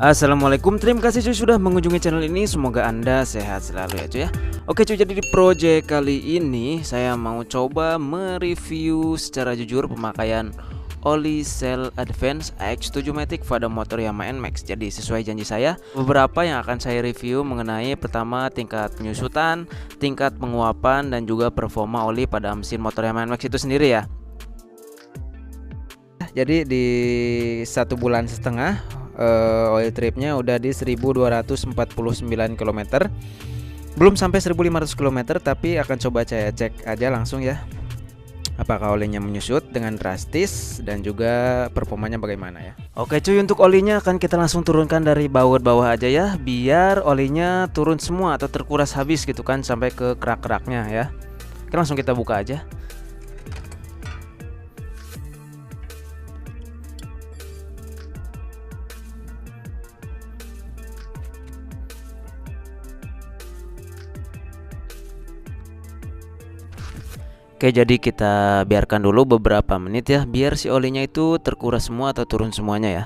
Assalamualaikum, terima kasih cuy sudah mengunjungi channel ini. Semoga Anda sehat selalu ya cuy ya. Oke cuy, jadi di project kali ini saya mau coba mereview secara jujur pemakaian oli Cell Advance AX7 Matic pada motor Yamaha NMAX. Jadi sesuai janji saya, beberapa yang akan saya review mengenai pertama tingkat penyusutan, tingkat penguapan, dan juga performa oli pada mesin motor Yamaha NMAX itu sendiri ya. Jadi di 1,5 bulan oil tripnya udah di 1249 km, belum sampai 1500 km, tapi akan coba saya cek aja langsung ya, apakah olinya menyusut dengan drastis dan juga performanya bagaimana ya. Oke cuy, untuk olinya akan kita langsung turunkan dari baut bawah aja ya, biar olinya turun semua atau terkuras habis gitu kan, sampai ke kerak-keraknya ya. Oke, langsung kita buka aja. Oke, jadi kita biarkan dulu beberapa menit ya, biar si olinya itu terkuras semua atau turun semuanya ya.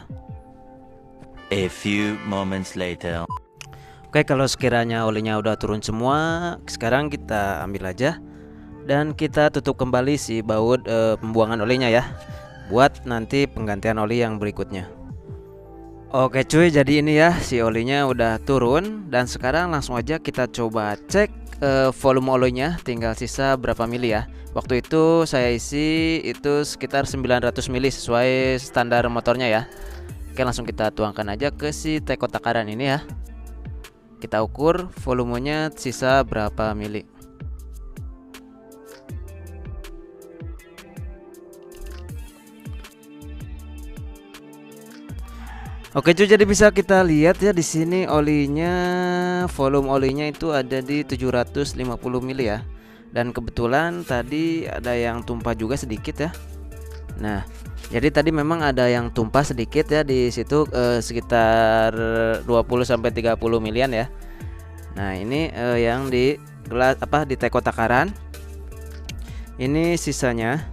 A few moments later. Oke, kalau sekiranya olinya udah turun semua, sekarang kita ambil aja dan kita tutup kembali si baut pembuangan olinya ya, buat nanti penggantian oli yang berikutnya. Oke cuy, jadi ini ya si olinya udah turun, dan sekarang langsung aja kita coba cek volume olinya tinggal sisa berapa mili ya. Waktu itu saya isi itu sekitar 900 mili sesuai standar motornya ya. Oke, langsung kita tuangkan aja ke si teko takaran ini ya. Kita ukur volumenya sisa berapa mili. Oke cuy, jadi bisa kita lihat ya di sini olinya, volume olinya itu ada di 750 mili ya. Dan kebetulan tadi ada yang tumpah juga sedikit ya. Nah, jadi tadi memang ada yang tumpah sedikit ya di situ, sekitar 20 sampai 30 milian ya. Nah, ini yang di gelas di teko takaran. Ini sisanya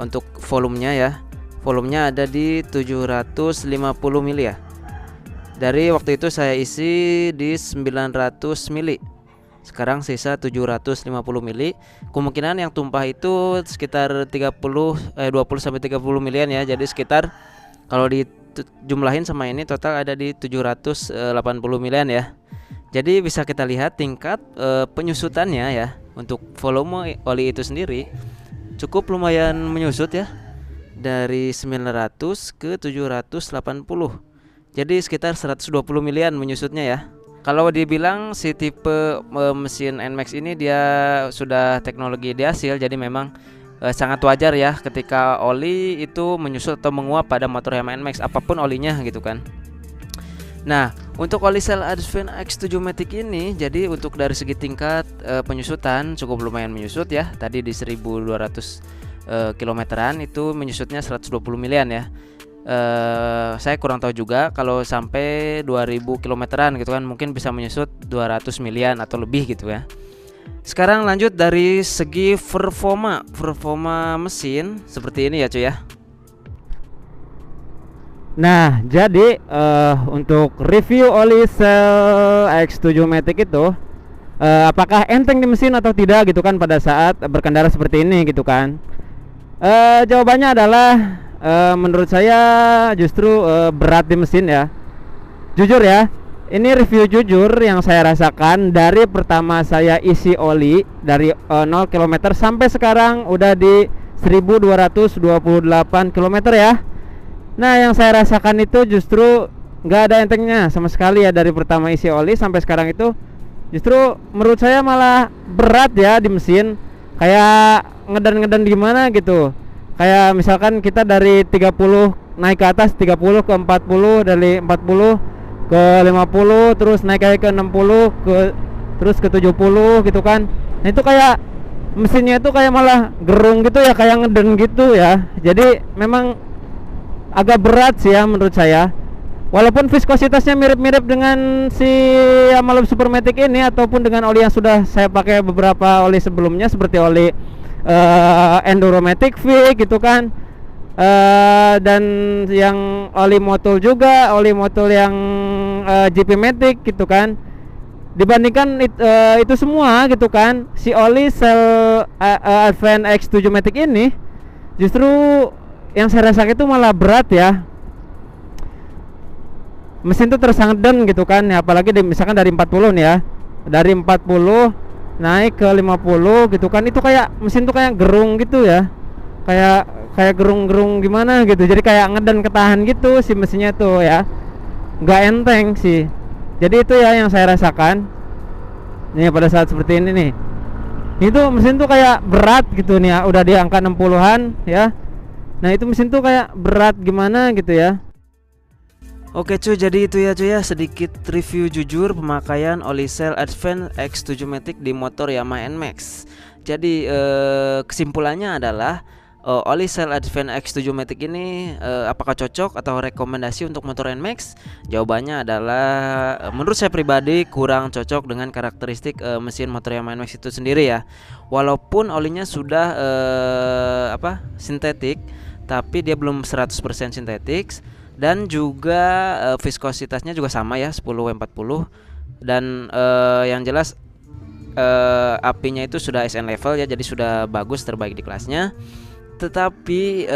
untuk volumenya ya. Volumenya ada di 750 mili ya. Dari waktu itu saya isi di 900 mili. Sekarang sisa 750 mili. Kemungkinan yang tumpah itu sekitar 20 sampai 30 milian ya. Jadi sekitar kalau dijumlahin sama ini total ada di 780 milian ya. Jadi bisa kita lihat tingkat penyusutannya ya. Untuk volume oli itu sendiri cukup lumayan menyusut ya. Dari 900 ke 780. Jadi sekitar 120 milian menyusutnya ya. Kalau dibilang si tipe mesin NMAX ini dia sudah teknologi diasil, jadi memang sangat wajar ya ketika oli itu menyusut atau menguap pada motor Yamaha NMAX apapun olinya gitu kan. Nah, untuk oli Cell Advance AX7 Matic ini, jadi untuk dari segi tingkat penyusutan cukup lumayan menyusut ya. Tadi di 1200 kilometeran itu menyusutnya 120 milian ya. Saya kurang tahu juga kalau sampai 2000 kilometeran gitu kan, mungkin bisa menyusut 200 milian atau lebih gitu ya. Sekarang lanjut dari segi performa mesin seperti ini ya cuy ya. Nah, jadi untuk review oli Cell AX7 Matic itu apakah enteng di mesin atau tidak gitu kan pada saat berkendara seperti ini gitu kan. Jawabannya adalah menurut saya justru berat di mesin ya. Jujur ya, ini review jujur yang saya rasakan dari pertama saya isi oli dari 0 km sampai sekarang udah di 1228 km ya. Nah, yang saya rasakan itu justru nggak ada entengnya sama sekali ya, dari pertama isi oli sampai sekarang itu justru menurut saya malah berat ya di mesin. Kayak ngedan gimana gitu. Kayak misalkan kita dari 30 naik ke atas 30 ke 40, dari 40 ke 50, terus naik kayak ke 60 terus ke 70 gitu kan. Nah, itu kayak mesinnya itu kayak malah gerung gitu ya, kayak ngeden gitu ya. Jadi memang agak berat sih ya menurut saya. Walaupun viskositasnya mirip-mirip dengan si Yamaha Supermatic ini ataupun dengan oli yang sudah saya pakai beberapa oli sebelumnya seperti oli Enduromatic V gitu kan. Dan yang oli motul juga, oli motul yang GP Matic gitu kan. Dibandingkan itu semua gitu kan, si oli sel Advent X7 Matic ini justru yang saya rasakan itu malah berat ya. Mesin tuh terasa ngeden gitu kan ya, apalagi misalkan dari 40 nih ya, dari 40 naik ke 50 gitu kan, itu kayak mesin tuh kayak gerung gitu ya, kayak gerung-gerung gimana gitu, jadi kayak ngeden ketahan gitu si mesinnya tuh ya, nggak enteng sih. Jadi itu ya yang saya rasakan nih pada saat seperti ini nih, itu mesin tuh kayak berat gitu nih ya, udah di angka 60-an ya. Nah itu mesin tuh kayak berat gimana gitu ya. Oke cuy, jadi itu ya cuy ya, sedikit review jujur pemakaian oli sel Advent X7 Matic di motor Yamaha NMAX. Jadi kesimpulannya adalah oli sel Advent X7 Matic ini apakah cocok atau rekomendasi untuk motor NMAX? Jawabannya adalah menurut saya pribadi kurang cocok dengan karakteristik mesin motor Yamaha NMAX itu sendiri ya. Walaupun olinya sudah sintetik, tapi dia belum 100% sintetik. Dan juga viskositasnya juga sama ya, 10W40. Dan yang jelas apinya itu sudah SN level ya, jadi sudah bagus, terbaik di kelasnya. Tetapi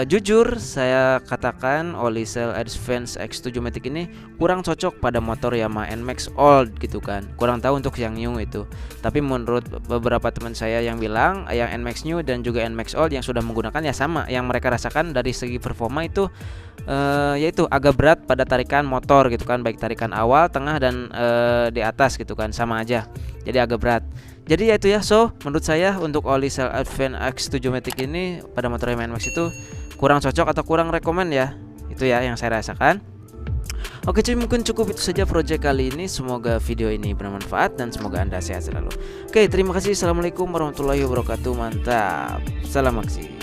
jujur saya katakan oli sel Advent X7 Matic ini kurang cocok pada motor Yamaha NMAX Old gitu kan. Kurang tahu untuk yang new itu. Tapi menurut beberapa teman saya yang bilang yang NMAX New dan juga NMAX Old yang sudah menggunakan ya sama, yang mereka rasakan dari segi performa itu yaitu agak berat pada tarikan motor gitu kan, baik tarikan awal, tengah dan di atas gitu kan, sama aja. Jadi agak berat. Jadi ya itu ya, so menurut saya untuk oli sel Advent X7 Matic ini pada motor Yamaha NMAX itu kurang cocok atau kurang rekomend ya. Itu ya yang saya rasakan. Oke cuy, mungkin cukup itu saja project kali ini. Semoga video ini bermanfaat dan semoga Anda sehat selalu. Oke, terima kasih. Assalamualaikum warahmatullahi wabarakatuh. Mantap. Salam aksi.